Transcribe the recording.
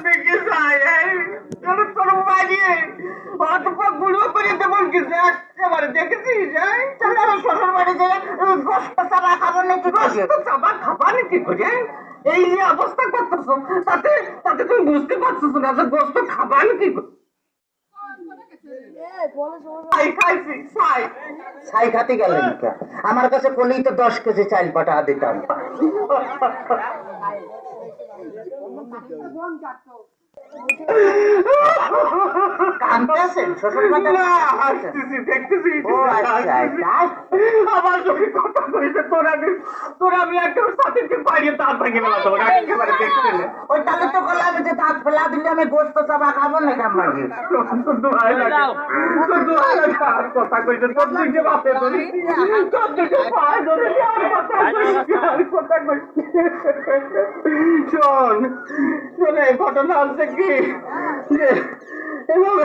থেকে যায় তোর বাড়িয়ে অল্প গুঁড়ো করে দেবন কিছু একেবারে দেখেছিস তাহলে আমি শ্বশুর বাড়িতে গোস্ত চাবা খাবো নাকি চাবা খাবা নাকি করে এই যে অবস্থা করতেছ তাতে তাতে তুমি বুঝতে পারছো না যে গোস্ত খাবা নাকি খাইছি ছাই খাতে গেলেন আমার কাছে বলেই তো 10 কেজি চাল পাঠা দিতাম কাঁদতেছেন শ্বশুর বাড়ি হাসতেছি দেখতেছি ও আচ্ছা আমার সঙ্গে কথা কইছে তোরা আমি একদম সাথে পাড়িয়ে দাঁত ভেঙে গেল তোমার একেবারে দেখছিলে ওই তাহলে তো বললাম যে দাঁত ফেলা দিলে আমি গোস্ত চাবা খাবো না কামাজি কথা কইছে তোর দুইটা বাপে ধরি তোর দুইটা পায়ে ধরে আর কথা কইছে শোন শোনে ঘটনা হচ্ছে কি যে এভাবে